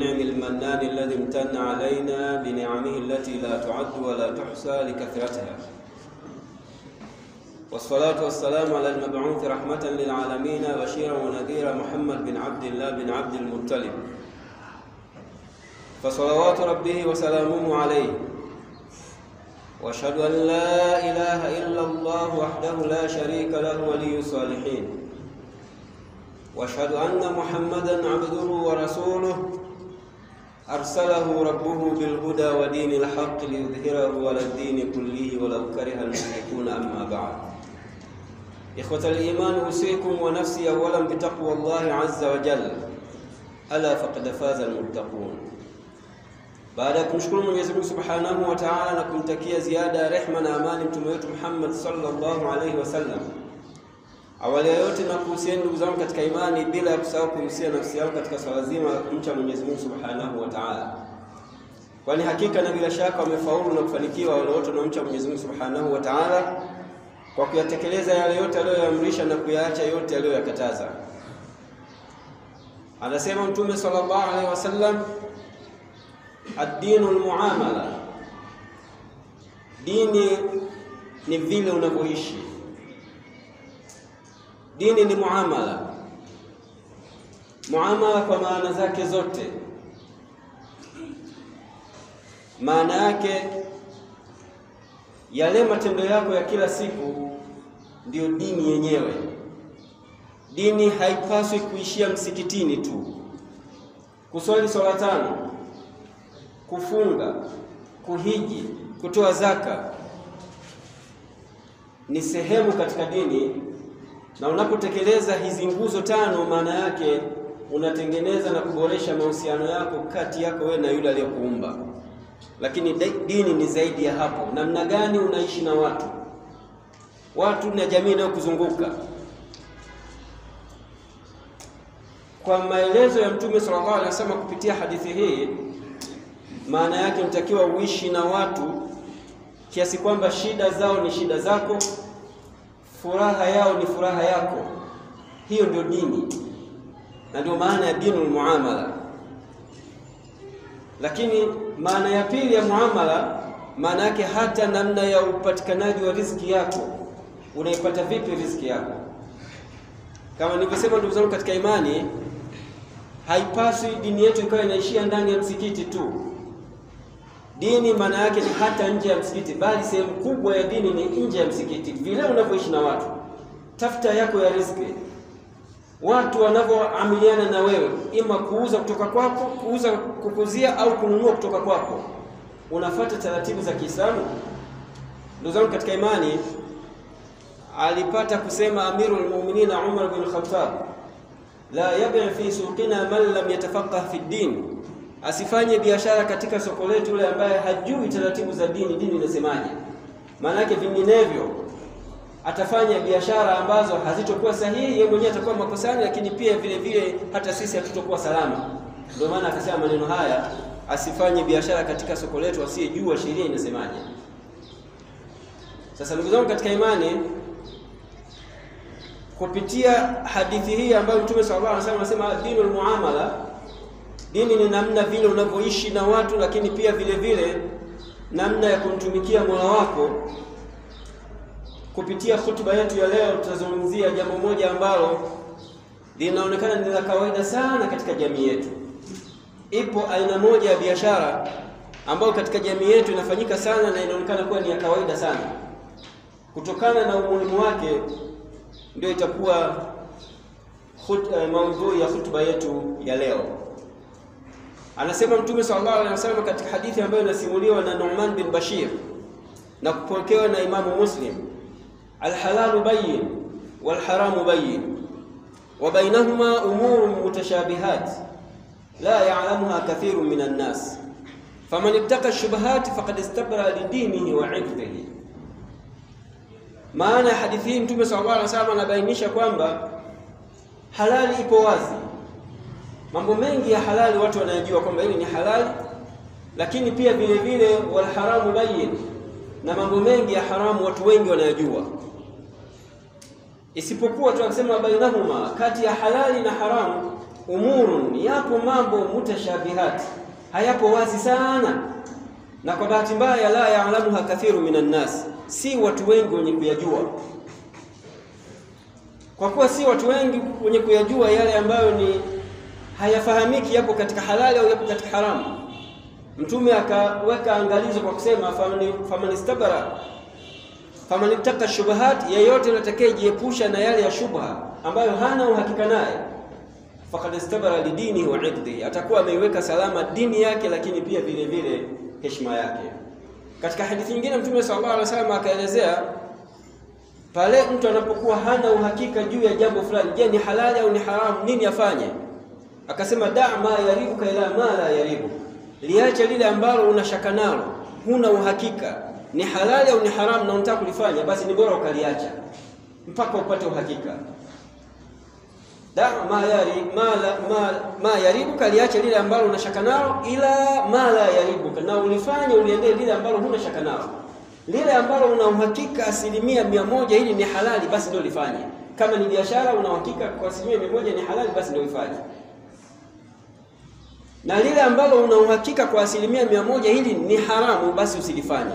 المنعم المنان الذي امتن علينا بنعمه التي لا تعد ولا تحصى لكثرتها، والصلاة والسلام على المبعوث رحمة للعالمين بشيرا ونذيرا محمد بن عبد الله بن عبد المطلب، فصلوات ربه وسلامه عليه. واشهد أن لا إله إلا الله وحده لا شريك له ولي الصالحين، واشهد أن محمدا عبده ورسوله أرسله ربه بالهدى ودين الحق ليظهره على الدين كله ولو كره المشركون. أما بعد، إخوة الإيمان، أوصيكم ونفسي أولا بتقوى الله عز وجل، ألا فقد فاز المتقون. Baada ya kumshukuru Mwenyezi Mungu Subhanahu wa Ta'ala na kumtakia ziada ya rehema na amani mtume wetu Muhammad sallallahu alaihi wasallam, awali ya yote na kuhusieni ndugu zangu katika imani, bila ya kusahau kuhusia nafsi yangu katika swala zima la kumcha Mwenyezi Mungu Subhanahu wa Ta'ala, kwani hakika na bila shaka wamefaulu na kufanikiwa wale wote wanaomcha Mwenyezi Mungu Subhanahu wa Ta'ala kwa kuyatekeleza yale yote aliyoyaamrisha na kuyaacha yote aliyoyakataza. Anasema mtume sallallahu alaihi wasallam, ad-dinu al-muamala, dini ni vile unavyoishi. Dini ni muamala. Muamala kwa maana zake zote, maana yake yale matendo yako ya kila siku ndiyo dini yenyewe. Dini haipaswi kuishia msikitini tu. Kuswali swala tano, kufunga, kuhiji, kutoa zaka ni sehemu katika dini, na unapotekeleza hizi nguzo tano, maana yake unatengeneza na kuboresha mahusiano yako kati yako wewe na yule aliyekuumba. Lakini dini ni zaidi ya hapo. Namna gani unaishi na watu na jamii inayokuzunguka. Kwa maelezo ya Mtume sallallahu alaihi wasallam kupitia hadithi hii, maana yake unatakiwa uishi na watu kiasi kwamba shida zao ni shida zako, furaha yao ni furaha yako. Hiyo ndio dini, na ndio maana ya dinul muamala. Lakini maana ya pili ya muamala, maana yake hata namna ya upatikanaji wa riziki yako. Unaipata vipi riziki yako? Kama nilivyosema ndugu zangu katika imani, haipaswi dini yetu ikawa inaishia ndani ya msikiti tu. Dini maana yake ni hata nje ya msikiti, bali sehemu kubwa ya dini ni nje ya msikiti. Vile unavyoishi na watu, tafuta yako ya riziki. Watu wanavyoamiliana na wewe, ima kuuza kutoka kwako, kukuzia au kununua kutoka kwako, unafuata taratibu za Kiislamu. Ndugu zangu katika imani, alipata kusema Amirul Mu'minin Umar bin Khattab, la yabi' fi suqina man lam yatafaqah fi din, asifanye biashara katika soko letu yule ambaye hajui taratibu za dini. Dini inasemaje? Maana yake vinginevyo atafanya biashara ambazo hazitokuwa sahihi, yeye mwenyewe atakuwa makosani, lakini pia vile vile hata sisi hatutokuwa salama. Ndio maana akasema maneno haya, asifanye biashara katika soko letu asiyejua sheria inasemaje. Sasa ndugu zangu katika imani, kupitia hadithi hii ambayo Mtume sallallahu alaihi wasallam anasema dinul muamala, dini ni namna vile unavyoishi na watu, lakini pia vile vile namna ya kumtumikia Mola wako. Kupitia hutuba yetu ya leo tutazungumzia jambo moja ambalo linaonekana ni la kawaida sana katika jamii yetu. Ipo aina moja ya biashara ambayo katika jamii yetu inafanyika sana na inaonekana kuwa ni ya kawaida sana. Kutokana na umuhimu wake, ndio itakuwa maudhui ya hutuba yetu ya leo. Anasema Mtume sallallahu alaihi wasallam katika hadithi ambayo inasimuliwa na Nu'man bin Bashir na kupokewa na Imamu Muslim, al-halalu bayyin wal haramu bayyin wa bainahuma umurun mutashabihat la ya'lamuha kathirun minan nas, faman ittaqa ash-shubuhat faqad istabra li dinihi wa 'irdihi. Maana ya hadithi hii, Mtume sallallahu alaihi wasallam anabainisha kwamba halali ipo wazi. Mambo mengi ya halali watu wanayajua kwamba hili ni halali, lakini pia vile vile wal haramu bayyin, na mambo mengi ya haramu watu wengi wanayajua. Isipokuwa tunasema bainahuma, kati ya halali na haramu umurun, yapo mambo mutashabihat, hayapo wazi sana, na kwa bahati mbaya la yaalamuha kathiru minan nas, si watu wengi wenye kuyajua. Kwa kuwa si watu wengi wenye kuyajua yale ambayo ni hayafahamiki yapo katika halali au yapo katika haramu, Mtume akaweka angalizo kwa kusema faman ittaqa shubuhat, yeyote atakayejiepusha na yale ya shubha ambayo hana uhakika naye, faqad istabara lidinihi wa irdihi, atakuwa ameiweka salama dini yake, lakini pia vile vile heshima yake. Katika hadithi nyingine Mtume sallallahu alaihi wasallam akaelezea pale mtu anapokuwa hana uhakika juu ya jambo fulani, je, ni halali au ni haramu, nini afanye? Akasema da' ma yaribuka ila ma la yaribu, liache lile ambalo unashaka nalo, huna uhakika ni halali au ni haramu na unataka kulifanya, basi ni bora ukaliacha mpaka upate uhakika. Da' ma yaribuka, liache lile ambalo unashaka nalo, ila ma la yaribuka, na ulifanye uliendee lile ambalo huna shaka nalo. Lile ambalo una uhakika 100% hili ni halali, basi ndio lifanye. Kama ni biashara una uhakika kwa 100% ni halali, basi ndio ifanye. Na lile ambalo una uhakika kwa 100% hili ni haramu, basi usilifanye.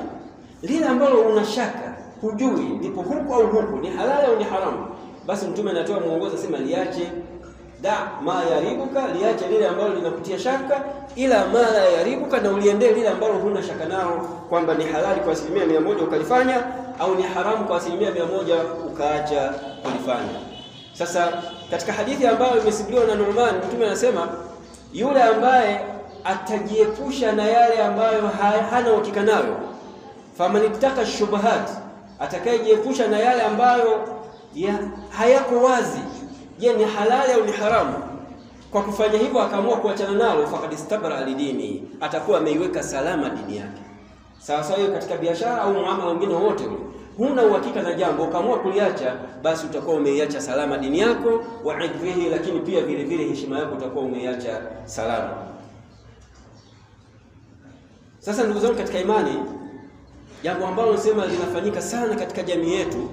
Lile ambalo una shaka, hujui lipo huku au huku, ni halali au ni haramu, basi Mtume anatoa mwongozo, sema liache. Da ma yaribuka, liache lile ambalo linakutia shaka, ila ma la yaribuka, na uliendee lile ambalo huna shaka nao kwamba ni halali kwa 100% ukalifanya au ni haramu kwa 100% ukaacha kulifanya. Sasa katika hadithi ambayo imesimuliwa na Nu'man, Mtume anasema yule ambaye atajiepusha na yale ambayo hana uhakika nayo, faman ittaqa shubuhat, atakayejiepusha na yale ambayo hayako wazi, je, ni halali au ni haramu, kwa kufanya hivyo akaamua kuachana nalo, faqad istabara lidini, atakuwa ameiweka salama dini yake. Sawa sawa katika biashara au muamala mwingine wote ule, huna uhakika na jambo ukaamua kuliacha, basi utakuwa umeiacha salama dini yako wa idhihi, lakini pia vile vile heshima yako utakuwa umeiacha salama. Sasa ndugu zangu katika imani, jambo ambalo nasema linafanyika sana katika jamii yetu,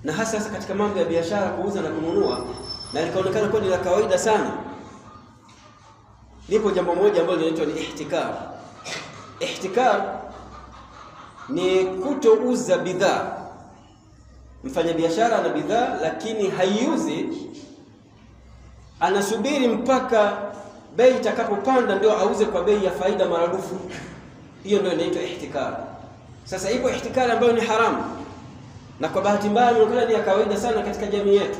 na hasa katika mambo ya biashara, kuuza na kununua, na likaonekana kwa ni la kawaida sana, lipo jambo moja ambalo linaitwa ni ihtikar. Ihtikar ni kutouza bidhaa. Mfanya biashara ana bidhaa lakini haiuzi, anasubiri mpaka bei itakapopanda ndio auze kwa bei ya faida maradufu. Hiyo ndio inaitwa ihtikar. Sasa ipo ihtikar ambayo ni haramu, na kwa bahati mbaya inaonekana ni ya kawaida sana katika jamii yetu.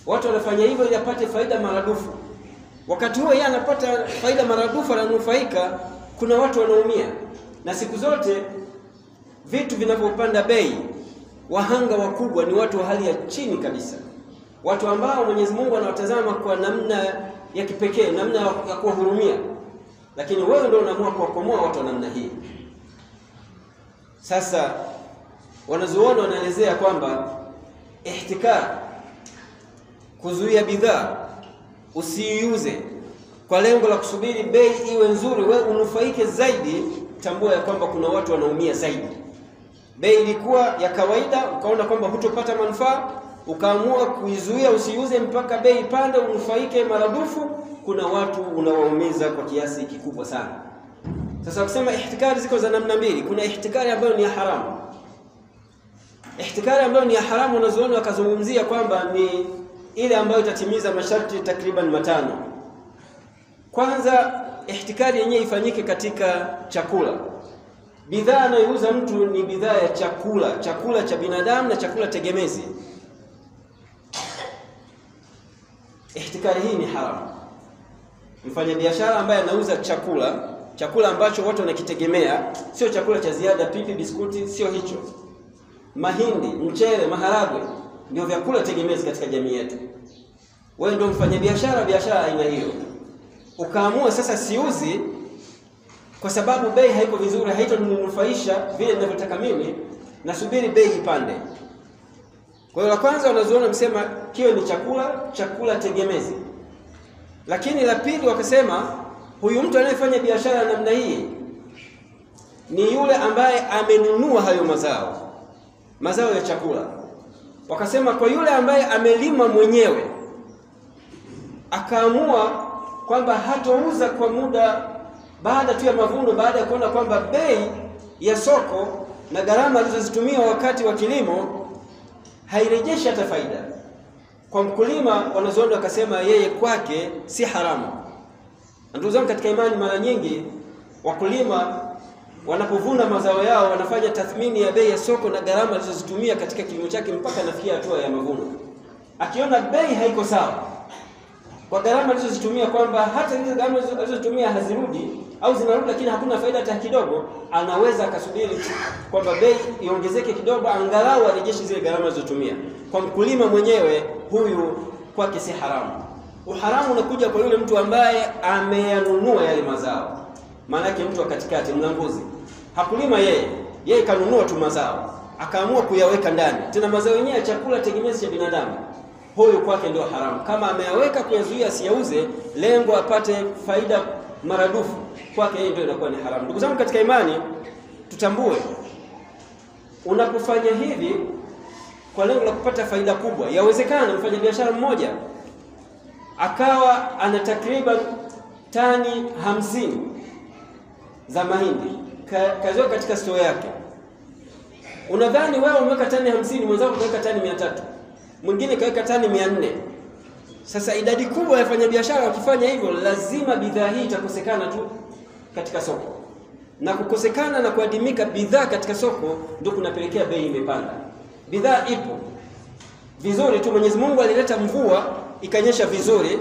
Watu wanafanya hivyo ili apate faida maradufu. Wakati huo yeye anapata faida maradufu, ananufaika, kuna watu wanaumia. Na siku zote vitu vinavyopanda bei, wahanga wakubwa ni watu wa hali ya chini kabisa, watu ambao Mwenyezi Mungu anawatazama kwa namna ya kipekee, namna ya kuwahurumia, lakini wewe ndio unaamua kuwakomoa watu wa namna hii. Sasa wanazuoni wanaelezea kwamba ihtikar, kuzuia bidhaa usiiuze kwa lengo la kusubiri bei iwe nzuri wewe unufaike zaidi, tambua ya kwamba kuna watu wanaumia zaidi. Bei ilikuwa ya kawaida, ukaona kwamba hutopata manufaa, ukaamua kuizuia usiuze mpaka bei pande unufaike maradufu, kuna watu unawaumiza kwa kiasi kikubwa sana. Sasa kusema ihtikari ziko za namna mbili. Kuna ihtikari ambayo ni ya haramu. Ihtikari ambayo ni ya haramu wanazuoni wakazungumzia kwamba ni ile ambayo itatimiza masharti takriban 5. Kwanza, ihtikari yenyewe ifanyike katika chakula. Bidhaa anayouza mtu ni bidhaa ya chakula cha binadamu na chakula tegemezi. Ihtikari hii ni haramu. Mfanya biashara ambaye anauza chakula ambacho watu wanakitegemea, sio chakula cha ziada, pipi, biskuti, sio hicho. Mahindi, mchele, maharagwe ndio vyakula tegemezi katika jamii yetu. Wewe ndio mfanya biashara aina hiyo, ukaamua sasa siuzi kwa sababu bei haiko vizuri, haitoninufaisha vile ninavyotaka mimi, nasubiri bei ipande. Kwa hiyo la kwanza wanazuona msema kiwe ni chakula tegemezi. Lakini la pili wakasema huyu mtu anayefanya biashara namna hii ni yule ambaye amenunua hayo mazao ya chakula. Wakasema kwa yule ambaye amelima mwenyewe, akaamua kwamba hatouza kwa muda baada tu ya mavuno, baada ya kuona kwamba bei ya soko na gharama alizozitumia wakati wa kilimo hairejeshi hata faida kwa mkulima, wanazuoni wakasema yeye kwake si haramu. Ndugu zangu katika imani, mara nyingi wakulima wanapovuna mazao yao wanafanya tathmini ya bei ya soko na gharama alizozitumia katika kilimo chake mpaka nafikia hatua ya mavuno. Akiona bei haiko sawa kwa gharama alizozitumia, kwamba hata hizo gharama alizozitumia hazirudi au zinarudi lakini hakuna faida hata kidogo, anaweza akasubiri kwamba bei iongezeke kidogo angalau arejeshe zile gharama alizotumia. Kwa mkulima mwenyewe huyu kwake si haramu. Uharamu unakuja kwa yule mtu ambaye ameyanunua yale mazao. Maana yake mtu wa katikati, mlanguzi, hakulima yeye kanunua tu mazao akaamua kuyaweka ndani, tena mazao yenyewe ya chakula tegemezi cha binadamu. Huyu kwake ndio haramu. Kama ameyaweka kuyazuia asiyauze, lengo apate faida maradufu, kwake yeye ndio inakuwa ni haramu. Ndugu zangu katika imani, tutambue unapofanya hivi kwa lengo la kupata faida kubwa, yawezekana mfanyabiashara mmoja akawa ana takriban tani 50 za mahindi kaziwa katika store yake. Unadhani wewe umeweka tani 50, mwenzako kaweka tani 300, mwingine kaweka tani 400. Sasa idadi kubwa ya wafanyabiashara wakifanya hivyo, lazima bidhaa hii itakosekana tu katika soko, na kukosekana na kuadimika bidhaa katika soko ndio kunapelekea bei imepanda. Bidhaa ipo vizuri tu, Mwenyezi Mungu alileta mvua ikanyesha vizuri,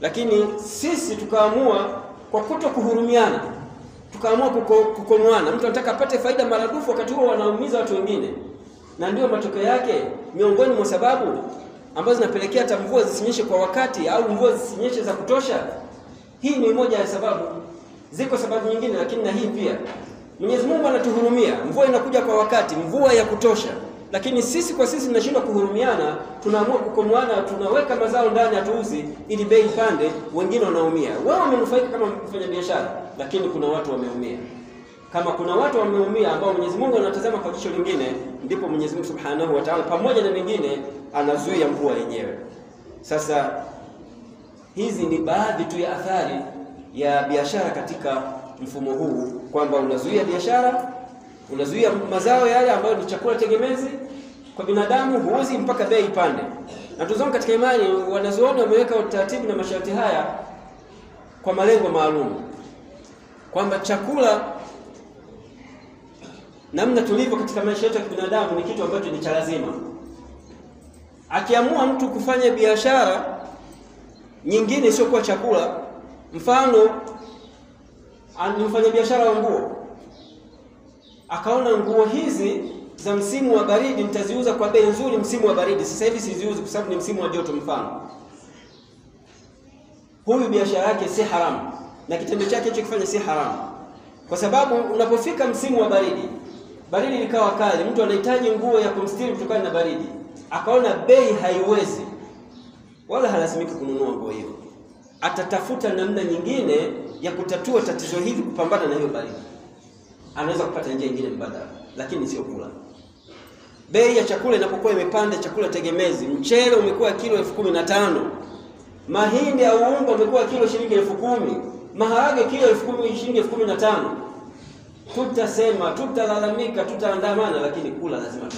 lakini sisi tukaamua kwa kutokuhurumiana, tukaamua kukomoana. Mtu anataka apate faida maradufu, wakati huo wanaumiza watu wengine, na ndio matokeo yake. Miongoni mwa sababu ambazo zinapelekea hata mvua zisinyeshe kwa wakati au mvua zisinyeshe za kutosha, hii ni moja ya sababu. Ziko sababu nyingine, lakini na hii pia. Mwenyezi Mungu anatuhurumia, mvua inakuja kwa wakati, mvua ya kutosha, lakini sisi kwa sisi tunashindwa kuhurumiana, tunaamua kukomoana, tunaweka mazao ndani hatuuzi ili bei ipande, wengine wanaumia. Wao wamenufaika kama mfanyabiashara, lakini kuna watu wameumia. Kama kuna watu wameumia ambao Mwenyezi Mungu anatazama kwa jicho lingine, ndipo Mwenyezi Mungu Subhanahu wa Ta'ala pamoja na mengine anazuia mvua yenyewe. Sasa hizi ni baadhi tu ya athari ya biashara katika mfumo huu, kwamba unazuia biashara, unazuia mazao yale ambayo ni chakula tegemezi kwa binadamu, huuzi mpaka bei ipande. Na tuzonga katika imani, wanazuoni wameweka utaratibu na masharti haya kwa malengo maalum, kwamba chakula namna tulivyo katika maisha yetu ya binadamu ni kitu ambacho ni cha lazima. Akiamua mtu kufanya biashara nyingine sio kwa chakula, mfano anifanya biashara ya nguo, akaona nguo hizi za msimu wa baridi nitaziuza kwa bei nzuri msimu wa baridi, sasa hivi siziuzi kwa sababu ni msimu wa joto mfano. Huyu biashara yake si haramu na kitendo chake hicho kifanya si haramu, kwa sababu unapofika msimu wa baridi likawa kali, mtu anahitaji nguo ya kumstiri kutokana na baridi, akaona bei haiwezi, wala halazimiki kununua nguo hiyo, atatafuta namna nyingine ya kutatua tatizo hili, kupambana na hiyo baridi. Anaweza kupata njia nyingine mbadala, lakini sio kula. Bei ya chakula inapokuwa imepanda, chakula tegemezi, mchele umekuwa kilo 15,000, mahindi au unga umekuwa kilo shilingi 10,000, maharage kilo 10,000 shilingi 15,000, tutasema, tutalalamika, tutaandamana, lakini kula lazima tu.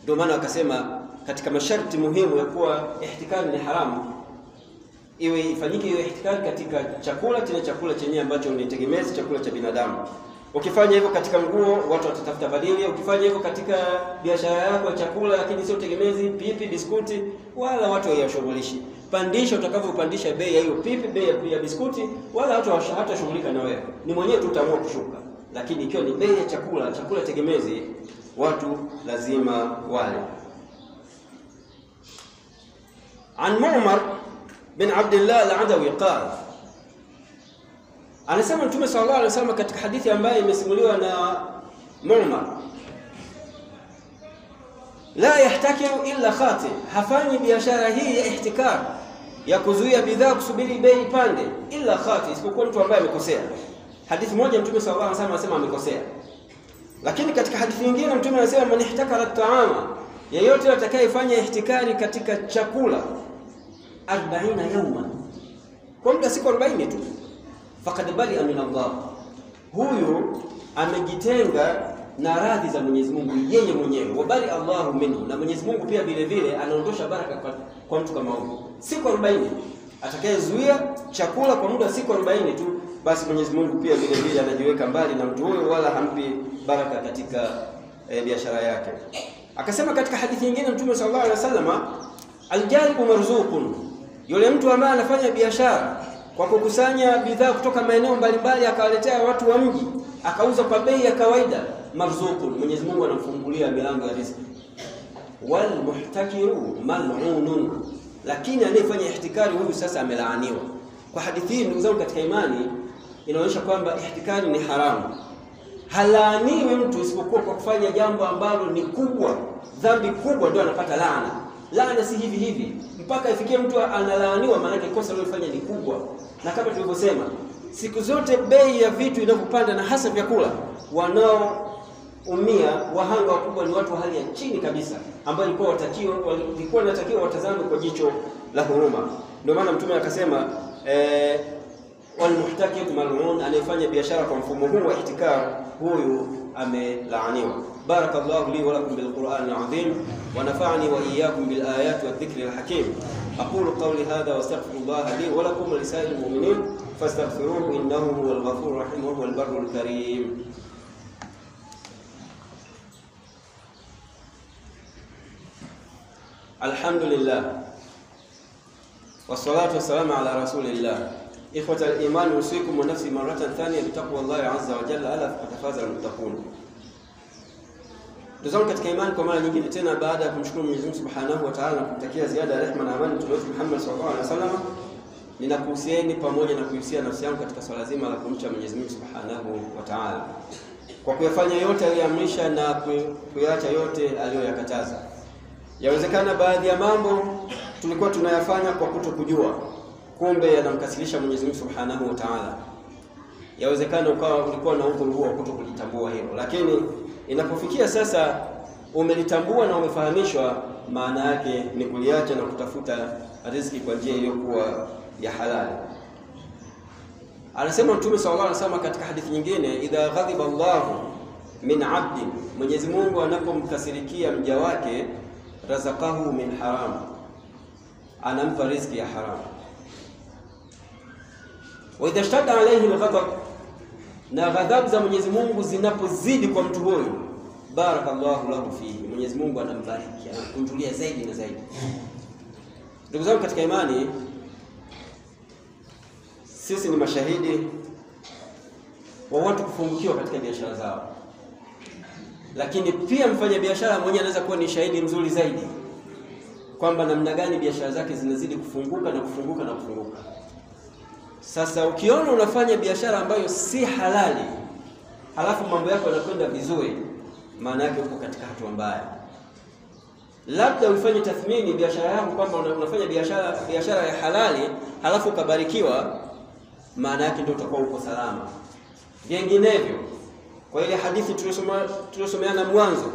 Ndio maana wakasema katika masharti muhimu ya kuwa ihtikari ni haramu, iwe ifanyike hiyo ihtikari katika chakula, tena chakula chenyewe ambacho ni tegemezi, chakula cha binadamu. Ukifanya hivyo katika nguo, watu watatafuta badili. Ukifanya hivyo katika biashara yako ya chakula lakini sio tegemezi, pipi, biskuti, wala watu hawashughulishi. Pandisha utakavyopandisha bei ya hiyo pipi, bei ya biskuti, wala watu hawatashughulika na wewe. Ni mwenyewe tu utaamua kushuka. Lakini ikiwa ni bei ya chakula tegemezi, watu lazima wale. An Mu'mar bin Abdullah al-Adawi qala, anasema Mtume sallallahu alaihi wasallam katika hadithi ambayo imesimuliwa na Mu'mar, la yahtakiru illa khati, hafanyi biashara hii ya ihtikar, ya kuzuia bidhaa kusubiri bei pande, illa khati, isipokuwa mtu ambaye amekosea. Hadithi moja Mtume sallallahu alaihi wasallam anasema amekosea, lakini katika hadithi nyingine Mtume anasema man ihtakara at-ta'ama, yeyote atakayefanya ihtikari katika chakula, 40 yawman, kwa muda siku 40 tu, faqad bali'a min Allah, huyu amejitenga na radhi za Mwenyezi Mungu yeye mwenyewe. Wabali Allahu minhu, na Mwenyezi Mungu pia vile vile anaondosha baraka kwa mtu kama huyo. Siku 40 atakayezuia chakula kwa muda siku 40 tu, basi Mwenyezi Mungu pia vile vile anajiweka mbali na mtu huyo, wala hampi baraka katika biashara yake. Akasema katika hadithi nyingine Mtume sallallahu alaihi wasallam, aljalibu marzuqun, yule mtu ambaye anafanya biashara kwa kukusanya bidhaa kutoka maeneo mbalimbali akawaletea watu wa mji akauza kwa bei ya kawaida, marzuqun, Mwenyezi Mungu anamfungulia milango ya riziki. Wal muhtakiru mal'unun, lakini anayefanya ihtikari huyu sasa amelaaniwa. Kwa hadithi hii ndugu zangu katika imani inaonyesha kwamba ihtikari ni haramu. Halaaniwi mtu isipokuwa kwa kufanya jambo ambalo ni kubwa, dhambi kubwa, ndio anapata laana. Laana si hivi hivi mpaka ifikie mtu analaaniwa, maana kosa alilofanya ni kubwa. Na kama tulivyosema, siku zote bei ya vitu inapopanda, na hasa vyakula, wanaoumia wahanga wakubwa ni watu wa hali ya chini kabisa, ambao walikuwa wanatakiwa watazame kwa jicho la huruma. Ndio maana Mtume akasema wal muhtakir mal'un, anayefanya biashara kwa mfumo huu wa ihtikar, huyu amelaaniwa. Barakallahu li wa lakum bil Qur'an al-azim wa nafa'ani wa iyyakum bil ayati wa dhikri al-hakim. aqulu qawli hadha wa astaghfirullaha li wa lakum wa lisa'il mu'minin fastaghfiruhu innahu huwal ghafurur rahim wa huwal barrul karim. Alhamdulillah wassalatu wassalamu ala rasulillah. Ikhwata al-iman, usikum wa nafsi maratan thaniya bi taqwallahi azza wa jalla, ala fatafaza al-muttaqun. Ndugu zangu katika imani, kwa mara nyingine tena, baada ya kumshukuru Mwenyezi Mungu Subhanahu wa Ta'ala na kumtakia ziada ya rehema na amani Mtume Muhammad sallallahu alaihi wasallam, ninakuhusieni pamoja na kuhusia nafsi yangu katika swala zima la kumcha Mwenyezi Mungu Subhanahu wa Ta'ala, kwa kuyafanya yote aliyoamrisha na kuyaacha yote aliyoyakataza. Yawezekana baadhi ya mambo tulikuwa tunayafanya kwa kutokujua, kumbe yanamkasirisha Mwenyezi Mungu Subhanahu wa Ta'ala. Yawezekana ulikuwa na udhuru huo kutokujitambua hilo, lakini inapofikia sasa umelitambua na umefahamishwa, maana yake ni kuliacha na kutafuta riziki kwa njia iliyokuwa ya halali. Anasema Mtume sallallahu alaihi wasallam katika hadithi nyingine, idha ghadiba Allahu min 'abdin, Mwenyezi Mungu anapomkasirikia mja wake, razaqahu min haram, anampa riziki ya haram. Wa idha ishtadda alayhi al-ghadab, na ghadhabu za Mwenyezi Mungu zinapozidi kwa mtu huyo, barakallahu lahu fihi, Mwenyezi Mungu anambariki, anamkunjulia zaidi na zaidi. Ndugu zangu katika imani, sisi ni mashahidi wa watu kufungukiwa katika biashara zao, lakini pia mfanya biashara mwenyewe anaweza kuwa ni shahidi mzuri zaidi kwamba namna gani biashara zake zinazidi kufunguka na kufunguka na kufunguka. Sasa ukiona unafanya biashara ambayo si halali, halafu mambo yako yanakwenda vizuri, maana yake uko katika hatua mbaya. Labda ufanye tathmini biashara yako kwamba unafanya biashara ya halali, halafu ukabarikiwa, maana yake ndio utakuwa uko salama. Vinginevyo, kwa ile hadithi tuliyosomeana mwanzo,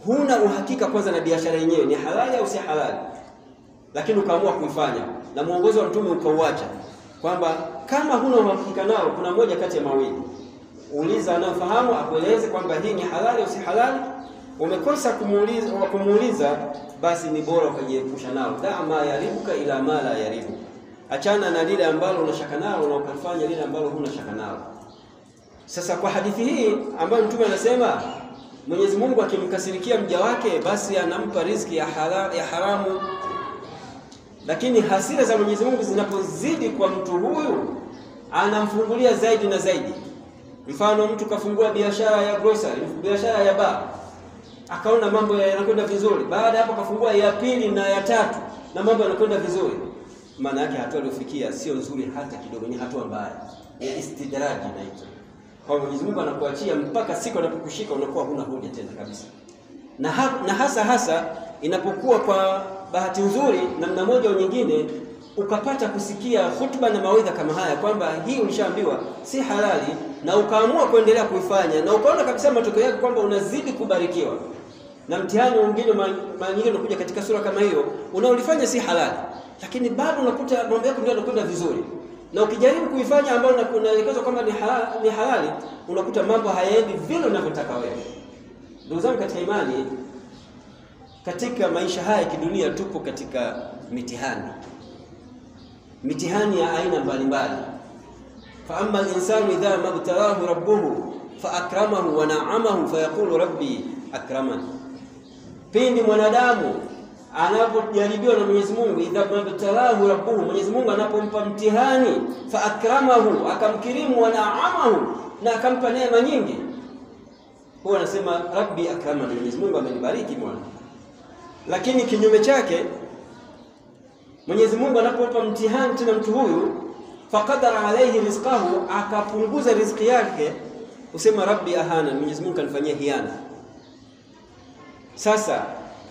huna uhakika kwanza na biashara yenyewe ni halali au si halali, lakini ukaamua kuifanya na mwongozo wa Mtume ukauacha, kwamba kama huna uhakika nao, kuna moja kati ya mawili: uuliza anayefahamu akueleze kwamba hii ni halali au si halali. Umekosa kumuuliza, basi ni bora ukajiepusha nao. Da'ma yaribuka ila ma la yaribu, achana na lile ambalo unashaka nalo na ukafanya lile ambalo huna shaka nalo. Sasa kwa hadithi hii ambayo Mtume anasema Mwenyezi Mungu akimkasirikia mja wake, basi anampa riziki ya haramu, lakini hasira za Mwenyezi Mungu zinapozidi kwa mtu huyu, anamfungulia zaidi na zaidi. Mfano, mtu kafungua biashara ya grocery, biashara ya bar, akaona mambo yanakwenda vizuri, baada hapo kafungua ya pili na ya tatu na mambo yanakwenda vizuri, maana yake hatua aliyofikia sio nzuri hata kidogo, ni hatua mbaya, ni istidraji na hicho. Kwa Mwenyezi Mungu anakuachia mpaka siku anapokushika unakuwa huna hoja tena kabisa. Na hasa inapokuwa kwa bahati nzuri namna moja au nyingine ukapata kusikia hutuba na mawaidha kama haya kwamba hii ulishaambiwa si halali, na ukaamua kuendelea kuifanya, na ukaona kabisa matokeo yake kwamba unazidi kubarikiwa. Na mtihani mwingine mara nyingine unakuja katika sura kama hiyo, unaolifanya si halali, lakini bado unakuta mambo yako ndio yanakwenda vizuri. Na ukijaribu kuifanya ambayo unaelekezwa kwamba ni halali, unakuta mambo hayaendi vile unavyotaka wewe. Ndugu zangu katika imani, katika maisha haya ya kidunia tupo katika mitihani ya aina mbalimbali. Fa amma al-insanu idha mabtalahu rabbuhu fa akramahu wa na'amahu fa yaqulu rabbi akraman. Pindi mwanadamu anapojaribiwa na Mwenyezi Mungu, idha mabtalahu rabbuhu, Mwenyezi Mungu anapompa mtihani, fa akramahu, akamkirimu, wa na'amahu, na akampa neema nyingi, huwa anasema rabbi akraman, Mwenyezi Mungu amenibariki mwana. Lakini kinyume chake, Mwenyezi Mungu anapompa mtihani tena mtu huyu, faqadara alayhi rizqahu, akapunguza riziki yake, usema rabbi ahana, Mwenyezi Mungu kanifanyia hiana. Sasa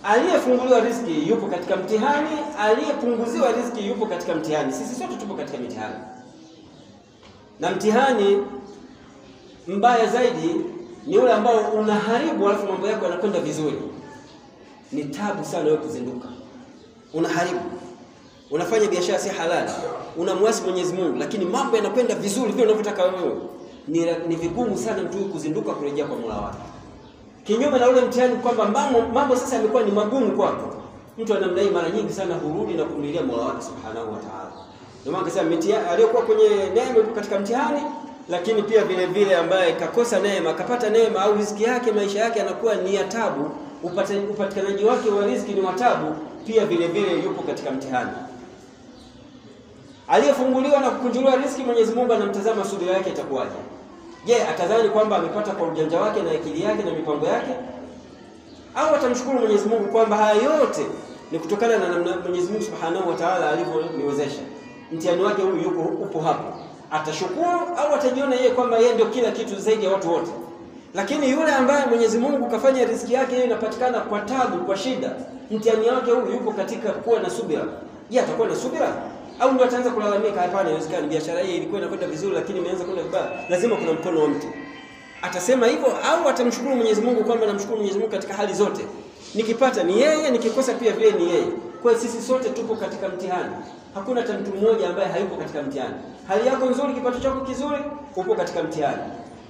aliyefunguliwa riziki yupo katika mtihani, aliyepunguziwa riziki yupo katika mtihani. Sisi sote tupo katika mtihani. Na mtihani mbaya zaidi ni ule ambao unaharibu alafu mambo yako yanakwenda vizuri. Ni tabu sana wewe kuzinduka. Unaharibu. Unafanya biashara si halali. Unamwasi Mwenyezi Mungu, lakini mambo yanakwenda vizuri vile unavyotaka wewe. Ni vigumu sana mtu kurejea kurejea kwa Mola wake. Kinyume na ule mtihani kwamba mambo sasa yamekuwa ni magumu kwako, mtu anamdai mara nyingi sana hurudi na kumlilia Mola wake Subhanahu wa Ta'ala. Ndio maana akasema aliyokuwa kwenye neema yuko katika mtihani, lakini pia vile vile ambaye kakosa neema, kapata neema au riziki yake, maisha yake yanakuwa ni ya taabu, upatikanaji wake wa riziki ni wa taabu, pia vile vile yupo katika mtihani. Aliyefunguliwa na kukunjuliwa riziki, Mwenyezi Mungu anamtazama subira yake itakuwaje. Je, atadhani kwamba amepata kwa ujanja wake na akili yake na mipango yake, au atamshukuru Mwenyezi Mungu kwamba haya yote ni kutokana na namna Mwenyezi Mungu Subhanahu wa Ta'ala alivyoniwezesha, mtihani wake huyu upo hapo? Atashukuru au atajiona yeye kwamba yeye ndio kila kitu zaidi ya watu wote? Lakini yule ambaye Mwenyezi Mungu kafanya riziki yake yeye inapatikana kwa tabu, kwa shida, mtihani wake huyu yupo katika kuwa na subira. Je, atakuwa na subira au ndio ataanza kulalamika? Hapana, inawezekana biashara hii ilikuwa inakwenda vizuri lakini imeanza kwenda vibaya. Lazima kuna mkono wa mtu. Atasema hivyo au atamshukuru Mwenyezi Mungu kwamba namshukuru Mwenyezi Mungu katika hali zote. Nikipata ni yeye, nikikosa pia vile ni yeye. Kwa hiyo sisi sote tupo katika mtihani. Hakuna hata mtu mmoja ambaye hayupo katika mtihani. Hali yako nzuri, kipato chako kizuri, upo katika mtihani.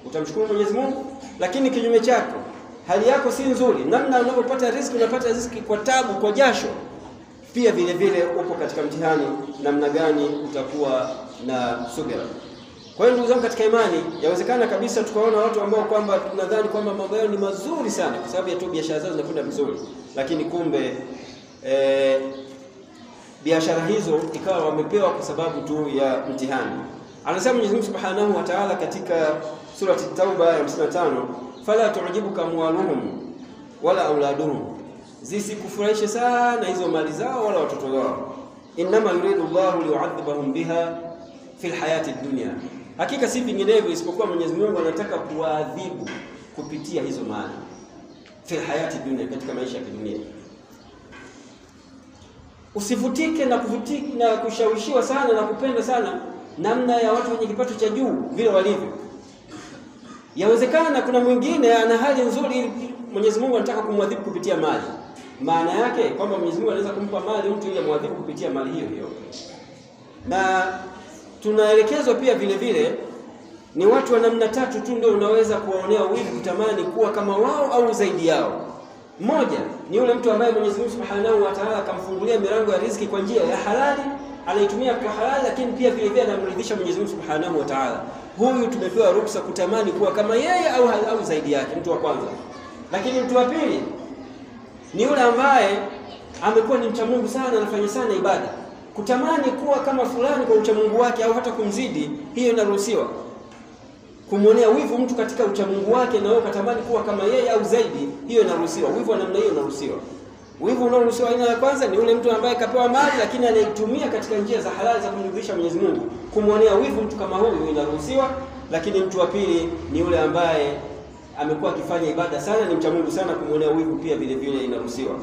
Utamshukuru Mwenyezi Mungu, lakini kinyume chako, hali yako si nzuri, namna unapopata riziki, unapata riziki kwa tabu, kwa jasho, pia vile vile upo katika mtihani, namna gani utakuwa na subira. Kwa hiyo ndugu zangu katika imani, yawezekana kabisa tukaona watu ambao kwamba tunadhani kwamba mambo yao ni mazuri sana kwa sababu ya tu biashara zao zinakwenda vizuri, lakini kumbe biashara hizo ikawa wamepewa kwa sababu tu ya mtihani. Anasema Mwenyezi Mungu Subhanahu wa Ta'ala katika surati Tauba ya 55, fala tu'jibuka amwaluhum wala auladuhum, zisikufurahishe sana hizo mali zao wala watoto wao. Inma yuridu Allahu liyu'adhibahum biha fil hayati dunya, hakika si vinginevyo isipokuwa Mwenyezi Mungu anataka kuadhibu kupitia hizo mali fil hayati dunya, katika maisha ya dunia. Usivutike na kuvutiki na kushawishiwa sana na kupenda sana namna ya watu wenye kipato cha juu vile walivyo. Yawezekana kuna mwingine ana hali nzuri, Mwenyezi Mungu anataka kumwadhibu kupitia mali. Maana yake kwamba Mwenyezi Mungu anaweza kumpa mali mtu ili amwadhibu kupitia mali hiyo hiyo. Na tunaelekezwa pia vile vile ni watu wa namna tatu tu ndio unaweza kuwaonea wivu, kutamani kuwa kama wao au zaidi yao. Mmoja ni yule mtu ambaye Mwenyezi Mungu Subhanahu wa Ta'ala akamfungulia milango ya riziki kwa njia ya halali, anaitumia kwa halali, lakini pia vile vile anamridhisha Mwenyezi Mungu Subhanahu wa Ta'ala. Huyu tumepewa ruhusa kutamani kuwa kama yeye au zaidi yake, mtu wa kwanza. Lakini mtu wa pili ni yule ambaye amekuwa ni mcha Mungu sana, anafanya sana ibada, kutamani kuwa kama fulani kwa ucha Mungu wake au hata kumzidi, hiyo inaruhusiwa. Kumwonea wivu mtu katika ucha Mungu wake na wewe katamani kuwa kama yeye au zaidi, hiyo inaruhusiwa. Wivu wa namna hiyo unaruhusiwa. Wivu unaoruhusiwa aina ya kwanza ni yule mtu ambaye kapewa mali lakini anaitumia katika njia za halali za kumridhisha Mwenyezi Mungu. Kumwonea wivu mtu kama huyu inaruhusiwa. Lakini mtu wa pili ni yule ambaye amekuwa akifanya ibada sana, ni mcha Mungu sana, kumwonea wivu pia vile vile inaruhusiwa.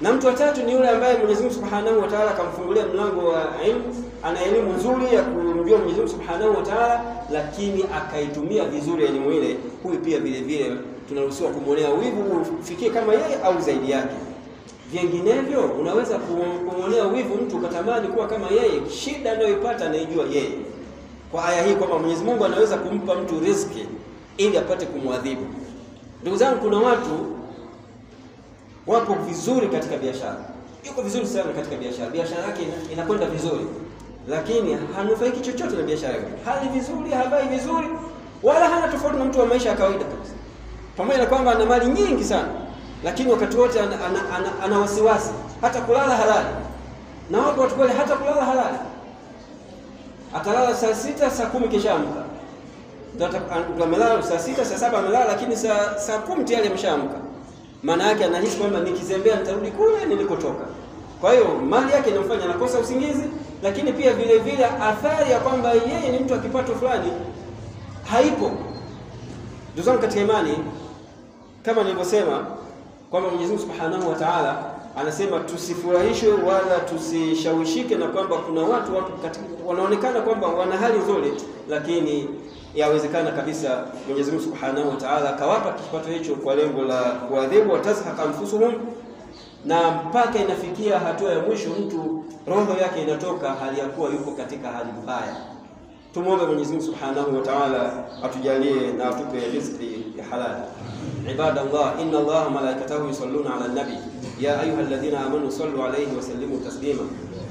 Na mtu wa tatu ni yule ambaye Mwenyezi Mungu Subhanahu wa Ta'ala akamfungulia mlango wa elimu, ana elimu nzuri ya kumjua Mwenyezi Mungu Subhanahu wa Ta'ala, lakini akaitumia vizuri elimu ile. Huyu pia vile vile tunaruhusiwa kumwonea wivu ufikie kama yeye au zaidi yake. Vinginevyo unaweza kumwonea wivu mtu ukatamani kuwa kama yeye, shida anayoipata anaijua yeye. Kwa aya hii kwamba Mwenyezi Mungu anaweza kumpa mtu riziki ili apate kumwadhibu. Ndugu zangu, kuna watu wapo vizuri katika biashara. Yuko vizuri sana katika biashara. Biashara yake inakwenda vizuri. Lakini hanufaiki chochote na biashara yake. Hali vizuri, havai vizuri, wala hana tofauti na mtu wa maisha ya kawaida kabisa. Pamoja na kwamba ana mali nyingi sana, lakini wakati wote ana wasiwasi, hata kulala halali. Na watu wale hata kulala halali. Atalala saa 6, saa 10 kisha amka. Ndio amelala saa 6, saa 7 amelala, lakini saa 10 tayari ameshaamka. Maana yake anahisi kwamba nikizembea nitarudi kule nilikotoka. Kwa hiyo mali yake inamfanya anakosa usingizi, lakini pia vile vile athari ya kwamba yeye ni mtu akipato fulani haipo. Ndugu zangu katika imani, kama nilivyosema kwamba Mwenyezi Mungu Subhanahu wa Ta'ala anasema tusifurahishwe wala tusishawishike na kwamba kuna watu wanaonekana kwamba wana hali nzuri, lakini yawezekana kabisa Mwenyezi Mungu Subhanahu wa Ta'ala kawapa kipato hicho kwa lengo la kuadhibu, watazhaka anfusuhum, na mpaka inafikia hatua ya mwisho mtu roho yake inatoka hali ya kuwa yuko katika hali mbaya. Tumuombe Mwenyezi Mungu Subhanahu wa Ta'ala atujalie na atupe riziki ya halali. Ibadallah, inna Allaha malaikatahu yusalluna ala nabi ya ayyuhalladhina amanu sallu alayhi wa sallimu taslima.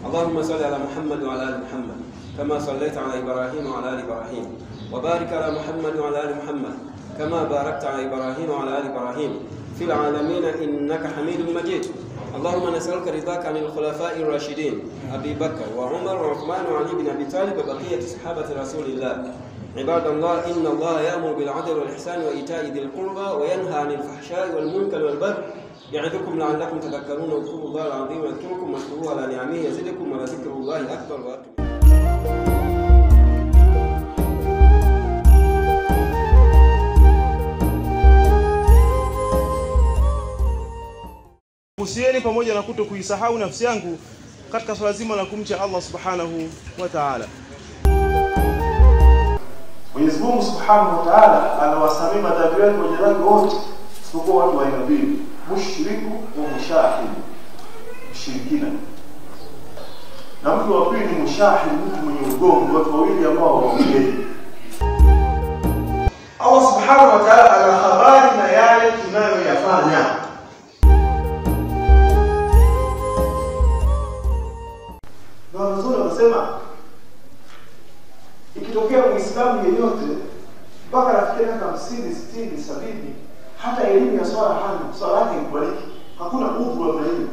Allahumma salli ala Muhammad wa ala ali Muhammad kama sallaita ala Ibrahim wa ala ali Ibrahim wa barik ala Muhammad wa ala ali Muhammad kama barakta ala Ibrahim wa ala ali Ibrahim fil alamin innaka Hamidum Majid. اللهم نسألك رضاك عن الخلفاء الراشدين أبي بكر وعمر وعثمان وعلي بن أبي طالب وبقية صحابة رسول الله. عباد الله، إن الله يأمر بالعدل والإحسان وإيتاء ذي القربى وينهى عن الفحشاء والمنكر والبغي يعظكم لعلكم تذكرون. واذكروا الله العظيم يذكركم واشكروه على نعمه يزدكم ولذكر الله أكبر وأكبر. Usieni pamoja na kuto kuisahau nafsi yangu katika swala zima la kumcha Allah Subhanahu wa Ta'ala. Mwenyezi Mungu Subhanahu wa Ta'ala anawasamia madhambi yake wenye dhambi wote isipokuwa watu wa aina mbili, mushriku na mushahid. Mshirikina. Na mtu wa pili ni mushahid, mtu mwenye ugomvi, watu wawili ambao waongei. Allah Subhanahu wa Ta'ala ana habari na yale tunayoyafanya. Na Rasul anasema ikitokea Muislamu yeyote mpaka anafikia miaka 50, 60, 70 hata elimu ya swala hana, swala yake ikubaliki, hakuna udhu wa maana.